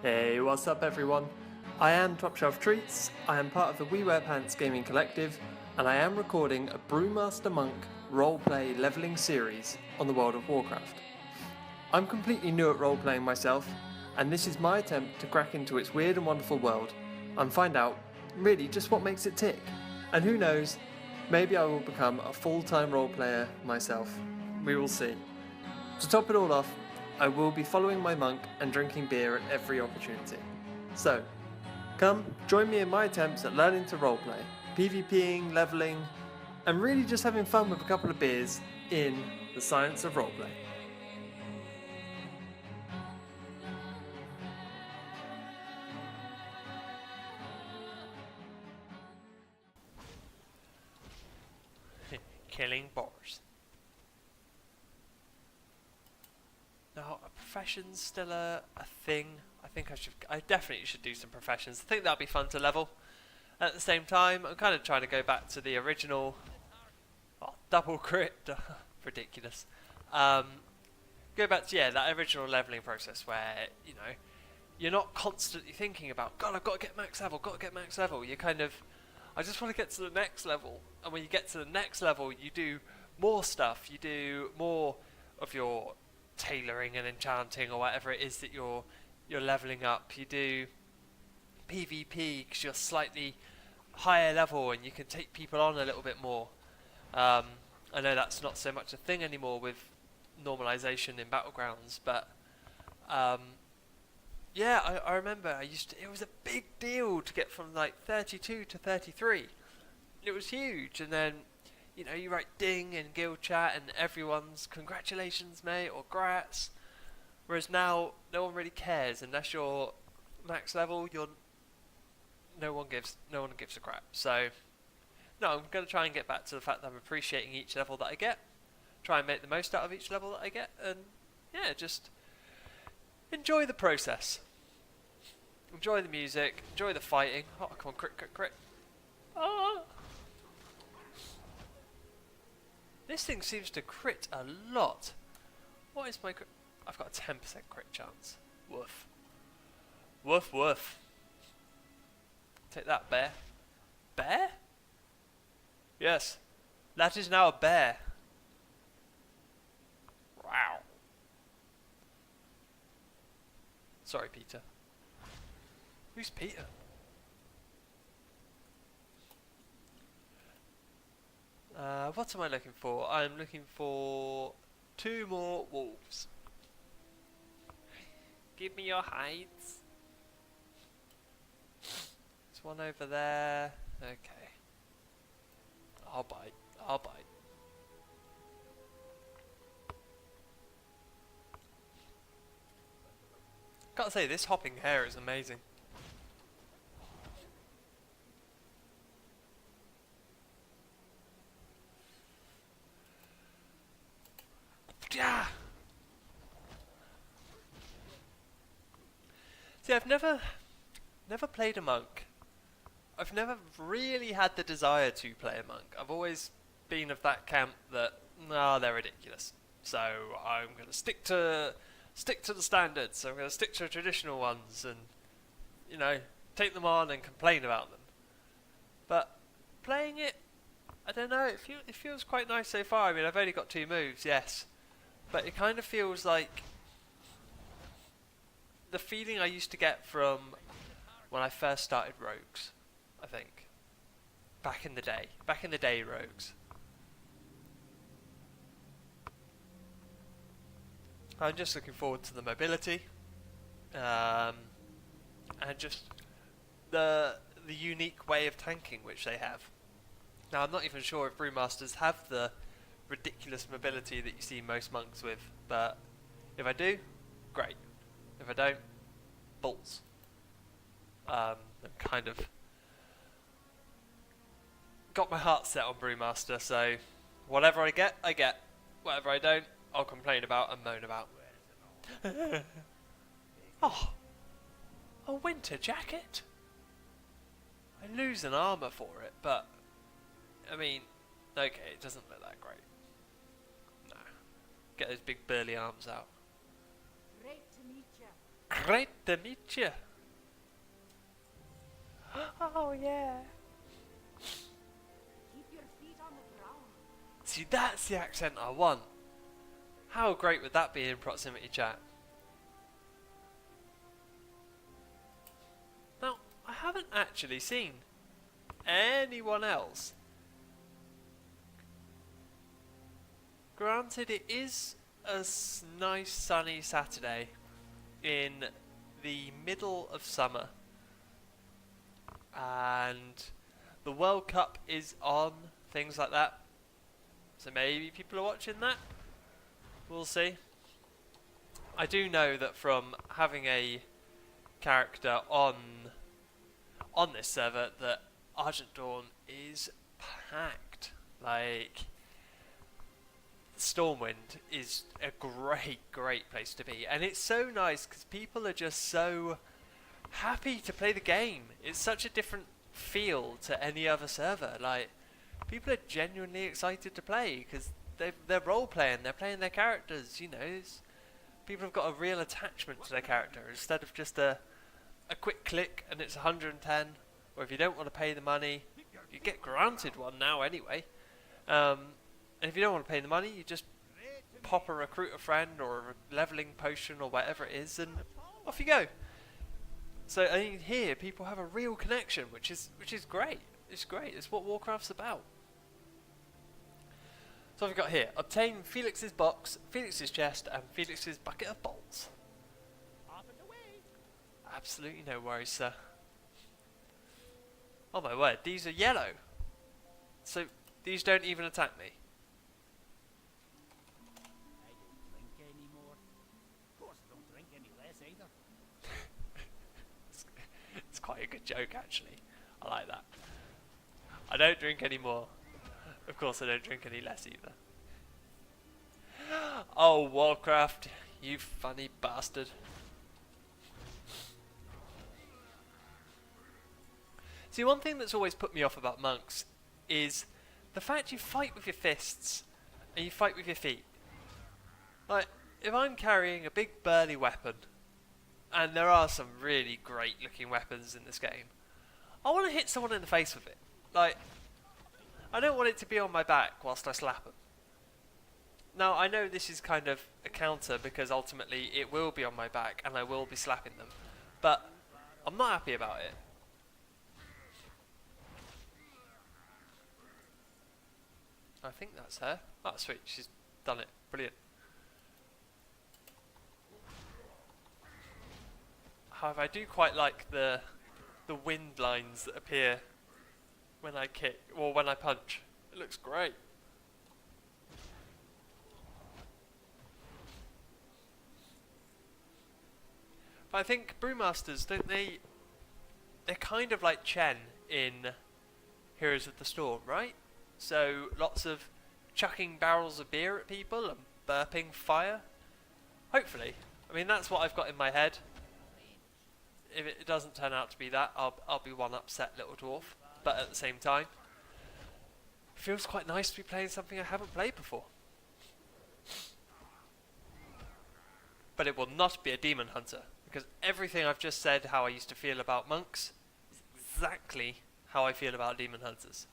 Hey, what's up everyone? I am TopshelfTreats, I am part of the We Wear Pants gaming collective, and I am recording a Brewmaster Monk roleplay leveling series on the World of Warcraft. I'm completely new at roleplaying myself, and this is my attempt to crack into its weird and wonderful world and find out really just what makes it tick. And who knows, maybe I will become a full-time roleplayer myself. We will see. To top it all off, I will be following my monk and drinking beer at every opportunity. So, come join me in my attempts at learning to roleplay, PvPing, leveling, and really just having fun with a couple of beers in the science of roleplay. Killing boars. Now, are professions still a thing? I definitely should do some professions. I think that'd be fun to level. At the same time, I'm kind of trying to go back to the original double crit. Ridiculous. Go back to that original leveling process where you're not constantly thinking about, God, I've got to get max level. You kind of, I just want to get to the next level. And when you get to the next level, you do more stuff. You do more of your tailoring and enchanting or whatever it is that you're leveling up. You do PvP because you're slightly higher level and you can take people on a little bit more. I know that's not so much a thing anymore with normalization in Battlegrounds, but I remember it was a big deal to get from like 32 to 33. It was huge, and then you write ding in guild chat and everyone's congratulations mate or grats, whereas now no one really cares unless you're max level. No one gives a crap. So no, I'm going to try and get back to the fact that I'm appreciating each level that I get, try and make the most out of each level that I get, and just enjoy the process, enjoy the music, enjoy the fighting. Oh, come on, crit. Oh. This thing seems to crit a lot. What is my crit? I've got a 10% crit chance. Woof. Woof woof. Take that, bear. Bear? Yes. That is now a bear. Wow. Sorry, Peter. Who's Peter? What am I looking for? I'm looking for 2 more wolves. Give me your hides. There's one over there. Okay. I'll bite. Gotta say, this hopping hare is amazing. Yeah. See, I've never played a monk. I've never really had the desire to play a monk. I've always been of that camp that they're ridiculous. So I'm going to stick to the standards. I'm going to stick to the traditional ones, and take them on and complain about them. But playing it, I don't know. It feels quite nice so far. I mean, I've only got 2 moves, yes. But it kind of feels like the feeling I used to get from when I first started Rogues, I think. Back in the day Rogues. I'm just looking forward to the mobility, and just the unique way of tanking which they have. Now, I'm not even sure if Brewmasters have the ridiculous mobility that you see most monks with, but if I do, great. If I don't, balls. I'm kind of got my heart set on Brewmaster, so whatever I get. Whatever I don't, I'll complain about and moan about. Oh, a winter jacket? I lose an armor for it, but I mean, okay, it doesn't look that great. No. Get those big burly arms out. Great to meet you. Great to meet you. Oh yeah. Keep your feet on the ground. See, that's the accent I want. How great would that be in proximity chat? Now, I haven't actually seen anyone else. Granted, it is a nice sunny Saturday in the middle of summer, and the World Cup is on, things like that. So maybe people are watching that. We'll see. I do know that from having a character on this server that Argent Dawn is packed. Like, Stormwind is a great place to be, and it's so nice because people are just so happy to play the game. It's such a different feel to any other server. Like, people are genuinely excited to play because they're role playing, they're playing their characters. You know, people have got a real attachment to their character instead of just a quick click and it's 110. Or if you don't want to pay the money, you get granted one now anyway. And if you don't want to pay the money, you just pop a recruit a friend or a leveling potion or whatever it is, and off you go. So I mean, here people have a real connection, which is great. It's great. It's what Warcraft's about. So what have we got here? Obtain Felix's box, Felix's chest, and Felix's bucket of bolts. Off and away. Absolutely no worries, sir. Oh my word, these are yellow. So these don't even attack me. I don't drink anymore. Of course, I don't drink any less either. It's quite a good joke, actually. I like that. I don't drink anymore. Of course, I don't drink any less either. Oh, Warcraft, you funny bastard. See, one thing that's always put me off about monks is the fact you fight with your fists and you fight with your feet. Like, if I'm carrying a big burly weapon, and there are some really great looking weapons in this game, I want to hit someone in the face with it. Like, I don't want it to be on my back whilst I slap them. Now, I know this is kind of a counter because ultimately it will be on my back and I will be slapping them, but I'm not happy about it. I think that's her. Oh, sweet, she's done it. Brilliant. However, I do quite like the wind lines that appear when I kick, or when I punch. It looks great. But I think Brewmasters, don't they? They're kind of like Chen in Heroes of the Storm, right? So lots of chucking barrels of beer at people and burping fire. Hopefully. I mean, that's what I've got in my head. If it doesn't turn out to be that, I'll be one upset little dwarf. But at the same time, it feels quite nice to be playing something I haven't played before. But it will not be a demon hunter, because everything I've just said how I used to feel about monks is exactly how I feel about demon hunters.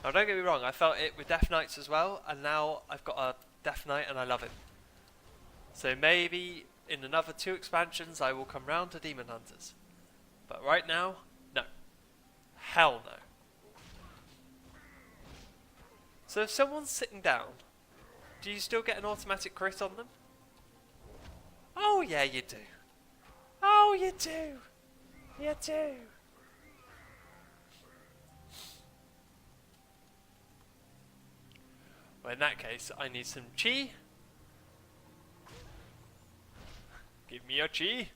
Now don't get me wrong, I felt it with Death Knights as well, and now I've got a Death Knight and I love him. So maybe in another 2 expansions I will come round to demon hunters. But right now, no. Hell no. So if someone's sitting down, do you still get an automatic crit on them? Oh yeah, you do. Oh, you do. You do. Well, in that case, I need some chi. Give me your chi.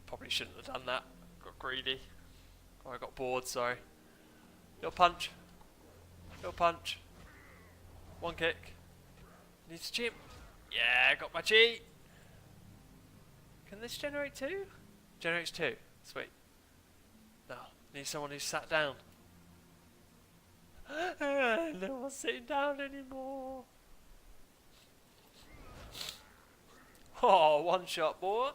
Probably shouldn't have done that. Got greedy. Oh, I got bored, sorry. Little punch. Little punch. 1 kick. Needs chip. Yeah, got my chi. Can this generate 2? Generates 2. Sweet. No, need someone who's sat down. No one's sitting down anymore. Oh, one shot, boy.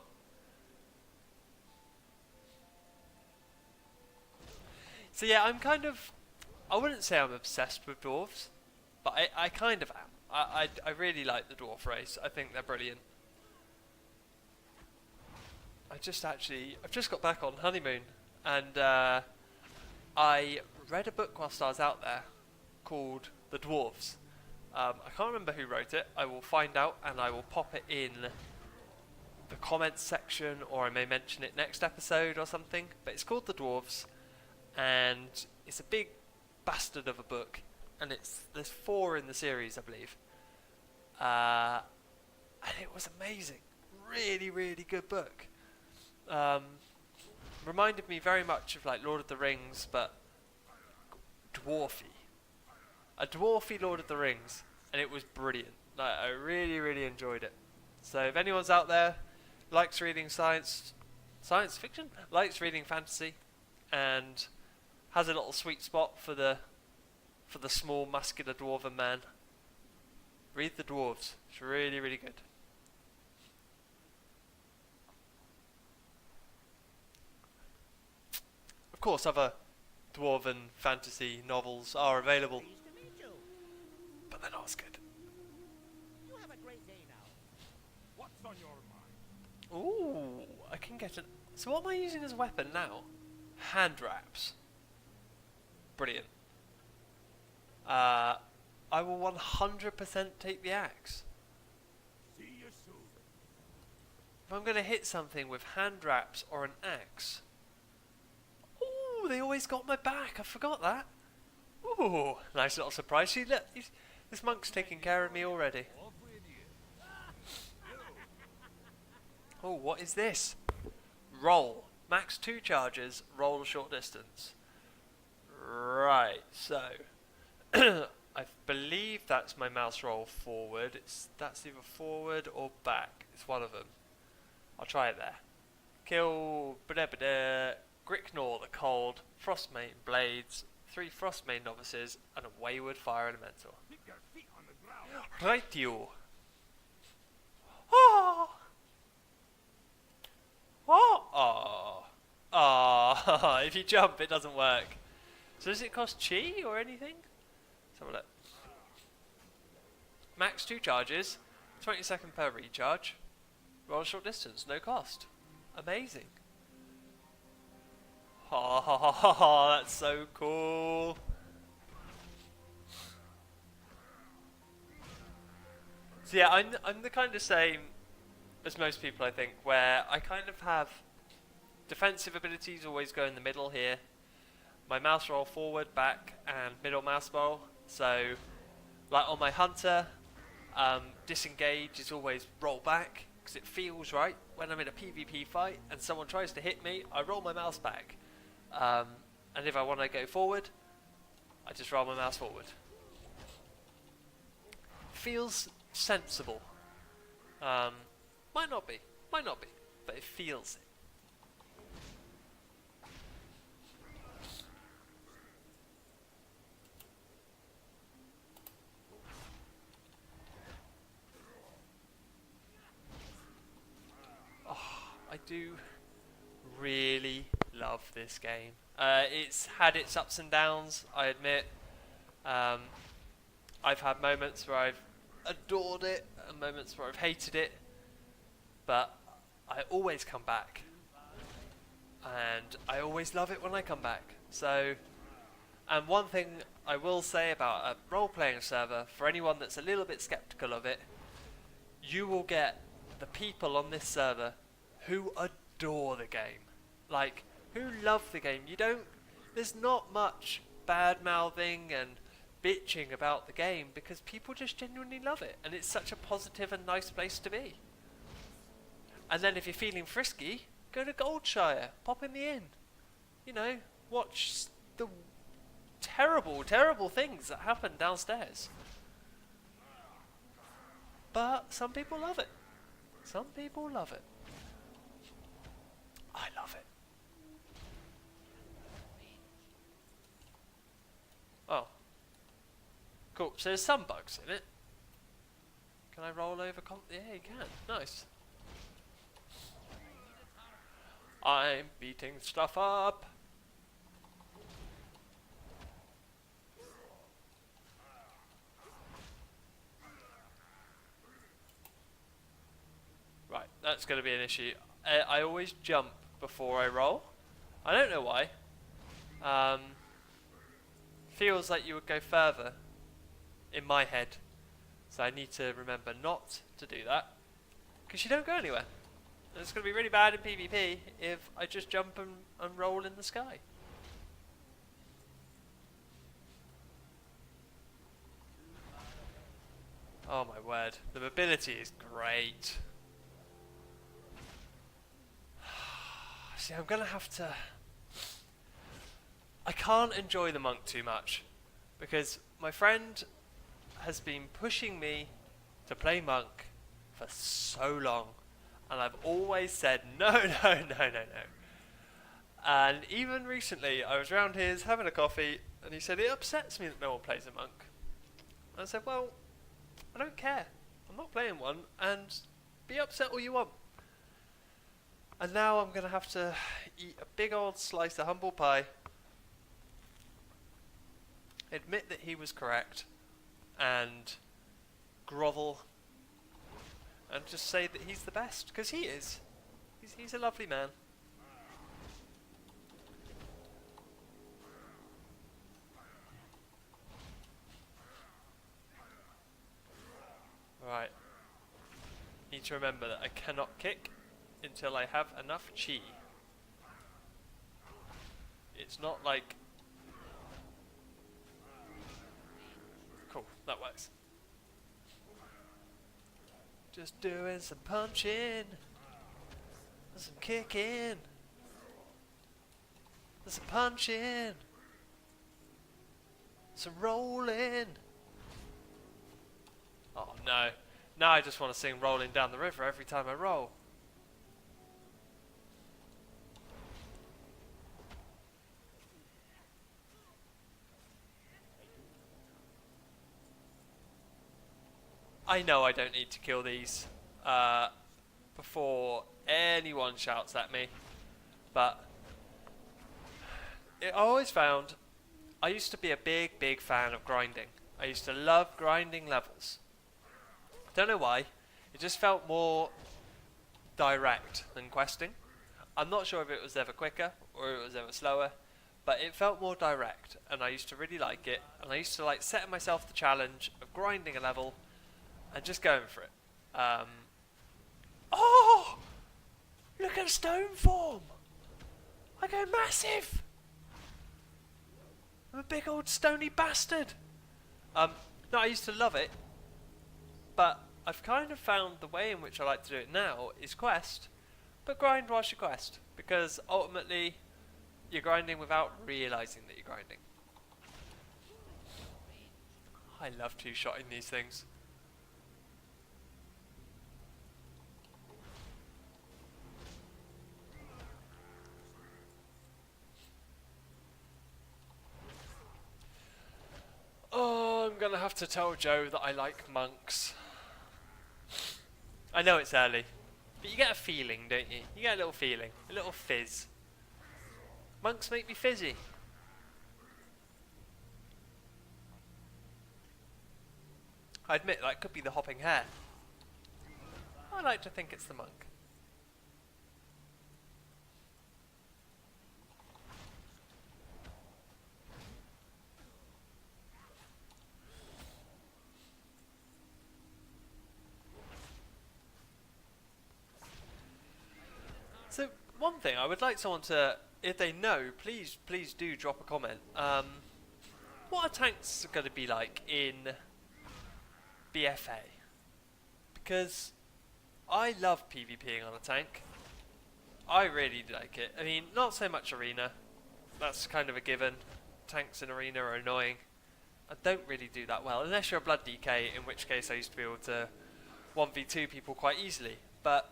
So yeah, I wouldn't say I'm obsessed with dwarves, but I kind of am. I really like the dwarf race. I think they're brilliant. I've just got back on honeymoon, and I read a book whilst I was out there called The Dwarves. I can't remember who wrote it. I will find out and I will pop it in the comments section, or I may mention it next episode or something. But it's called The Dwarves, and it's a big bastard of a book, and there's 4 in the series, I believe. And it was amazing. Really, really good book. Reminded me very much of like Lord of the Rings, but dwarfy. A dwarfy Lord of the Rings, and it was brilliant. Like, I really, really enjoyed it. So if anyone's out there likes reading science fiction, likes reading fantasy, and has a little sweet spot for the small, muscular dwarven man, read The Dwarves. It's really, really good. Of course, other dwarven fantasy novels are available, Pleased to meet you. but they're not as good. You have a great day now. What's on your mind? Ooh, I can get an... So what am I using as a weapon now? Hand wraps. Brilliant. I will 100% take the axe. See you soon. If I'm going to hit something with hand wraps or an axe... Ooh, they always got my back. I forgot that. Ooh, nice little surprise. See, look, this monk's taking care of me already. Off with you. Oh, what is this? Roll. Max 2 charges, roll a short distance. Right, so... I believe that's my mouse roll forward. That's either forward or back. It's one of them. I'll try it there. Kill... Gricknor the Cold, Frostmane Blades, 3 Frostmane Novices, and a Wayward Fire Elemental. Keep your feet on the ground. Right, you. Oh! Oh! Oh! Oh! If you jump, it doesn't work. So does it cost chi or anything? Let's have a look. Max 2 charges, 20 second per recharge. Roll a short distance, no cost. Amazing. Oh, that's so cool. So yeah, I'm the kind of same as most people, I think, where I kind of have defensive abilities always go in the middle here. My mouse roll forward, back, and middle mouse roll. So, like on my hunter, disengage is always roll back, because it feels right. When I'm in a PvP fight and someone tries to hit me, I roll my mouse back. And if I want to go forward, I just roll my mouse forward. Feels sensible. Might not be, but it feels it. Oh, I do really love this game. It's had its ups and downs, I admit. I've had moments where I've adored it and moments where I've hated it, but I always come back, and I always love it when I come back. So, and one thing I will say about a role-playing server, for anyone that's a little bit skeptical of it, you will get the people on this server who adore the game. Like, who love the game. There's not much bad-mouthing and bitching about the game, because people just genuinely love it, and it's such a positive and nice place to be. And then if you're feeling frisky, go to Goldshire, pop in the inn. You know, watch the terrible, terrible things that happen downstairs. But some people love it. Some people love it. I love it. Oh. Cool. So there's some bugs in it. Can I roll over? Yeah, you can. Nice. I'm beating stuff up. Right, that's going to be an issue. I always jump before I roll. I don't know why. Feels like you would go further in my head. So I need to remember not to do that. Because you don't go anywhere. And it's going to be really bad in PvP if I just jump and roll in the sky. Oh my word. The mobility is great. See, I'm going to have to... I can't enjoy the monk too much. Because my friend has been pushing me to play monk for so long. And I've always said, no. And even recently, I was around his having a coffee, and he said, it upsets me that no one plays a monk. And I said, well, I don't care. I'm not playing one, and be upset all you want. And now I'm going to have to eat a big old slice of humble pie, admit that he was correct, and grovel, and just say that he's the best, because he is. He's a lovely man. Right. Need to remember that I cannot kick until I have enough chi. It's not like... Cool, that works. Just doing some punching, and some kicking, and some punching, some rolling. Oh no, now I just want to sing Rolling Down the River every time I roll. I know I don't need to kill these before anyone shouts at me, but I always found I used to be a big fan of grinding. I used to love grinding levels. Don't know why, it just felt more direct than questing. I'm not sure if it was ever quicker or it was ever slower, but it felt more direct, and I used to really like it, and I used to like setting myself the challenge of grinding a level and just going for it. Oh! Look at stone form! I go massive! I'm a big old stony bastard! No, I used to love it, but I've kind of found the way in which I like to do it now is quest, but grind whilst you quest, because ultimately you're grinding without realising that you're grinding. I love two-shotting these things. Oh, I'm gonna have to tell Joe that I like monks. I know it's early, but you get a feeling, don't you? You get a little feeling, a little fizz. Monks make me fizzy. I admit that could be the hopping hare. I like to think it's the monk. So, one thing I would like someone to, if they know, please do drop a comment. What are tanks going to be like in BFA? Because I love PvPing on a tank. I really like it. I mean, not so much arena. That's kind of a given. Tanks in arena are annoying. I don't really do that well, unless you're a blood DK, in which case I used to be able to 1v2 people quite easily. But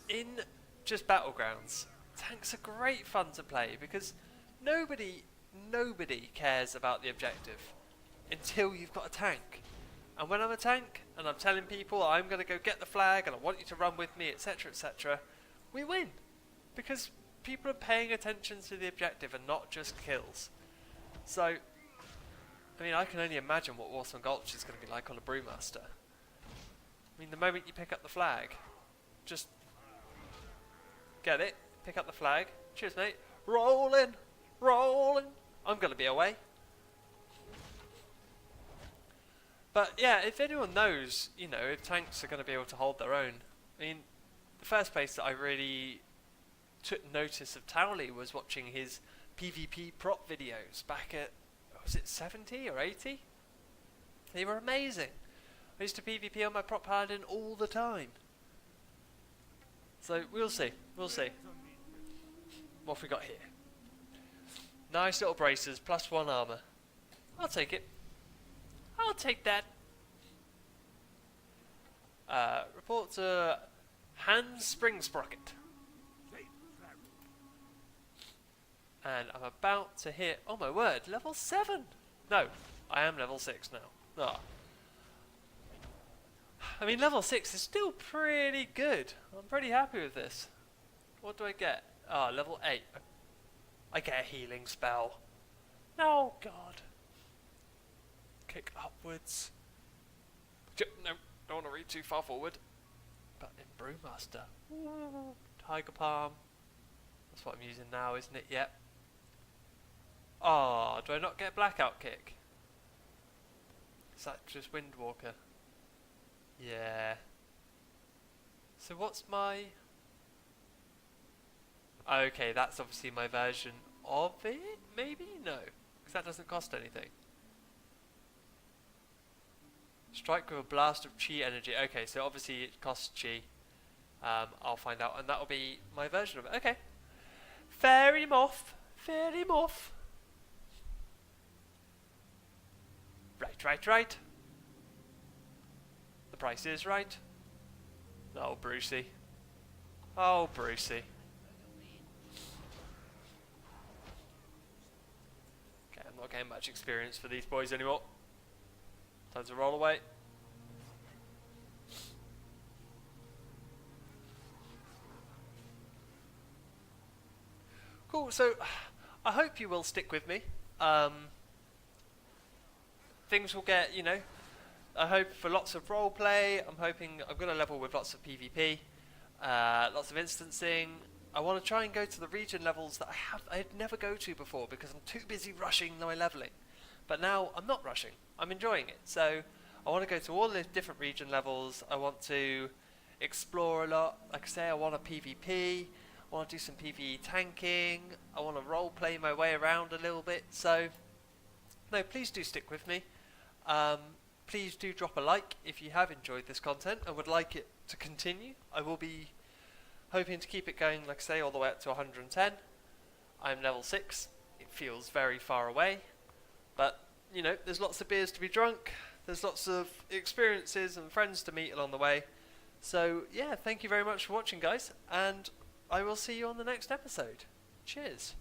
in just battlegrounds, tanks are great fun to play because nobody cares about the objective until you've got a tank. And when I'm a tank and I'm telling people I'm going to go get the flag and I want you to run with me, etc, etc, we win. Because people are paying attention to the objective and not just kills. So, I mean, I can only imagine what Warsong Gulch is going to be like on a Brewmaster. I mean, the moment you pick up the flag, just get it, pick up the flag, cheers mate, rolling, rolling, I'm going to be away. But yeah, if anyone knows, you know, if tanks are going to be able to hold their own, I mean, the first place that I really took notice of Towley was watching his PvP prop videos back at, was it 70 or 80? They were amazing. I used to PvP on my prop paladin all the time. So we'll see, we'll see. What have we got here? Nice little bracers, +1 armour. I'll take it. I'll take that. Report to Hans Springsprocket. And I'm about to hit, oh my word, level 7! No, I am level 6 now. Oh. I mean, level 6 is still pretty good. I'm pretty happy with this. What do I get? Ah, level 8. I get a healing spell. No, God. Kick upwards. No, don't want to read too far forward. But in Brewmaster. Ooh, Tiger Palm. That's what I'm using now, isn't it? Yep. Ah, do I not get Blackout Kick? Is that just Windwalker? Yeah. So what's my... Okay, that's obviously my version of it, maybe? No, because that doesn't cost anything. Strike with a blast of chi energy. Okay, so obviously it costs chi. I'll find out, and that'll be my version of it. Okay. Fair enough. Fair enough. Right. The price is right. Oh, Brucey. Oh, Brucey. Okay, I'm not getting much experience for these boys anymore. Time to roll away. Cool, so I hope you will stick with me. Things will get, you know, I hope for lots of roleplay. I'm hoping I'm going to level with lots of PvP, lots of instancing. I want to try and go to the region levels that I'd never go to before because I'm too busy rushing my leveling. But now I'm not rushing. I'm enjoying it. So I want to go to all the different region levels. I want to explore a lot. Like I say, I want a PvP. I want to do some PvE tanking. I want to roleplay my way around a little bit. So no, please do stick with me. Please do drop a like if you have enjoyed this content and would like it to continue. I will be hoping to keep it going, like I say, all the way up to 110. I'm level 6. It feels very far away. But, you know, there's lots of beers to be drunk. There's lots of experiences and friends to meet along the way. So, yeah, thank you very much for watching, guys. And I will see you on the next episode. Cheers.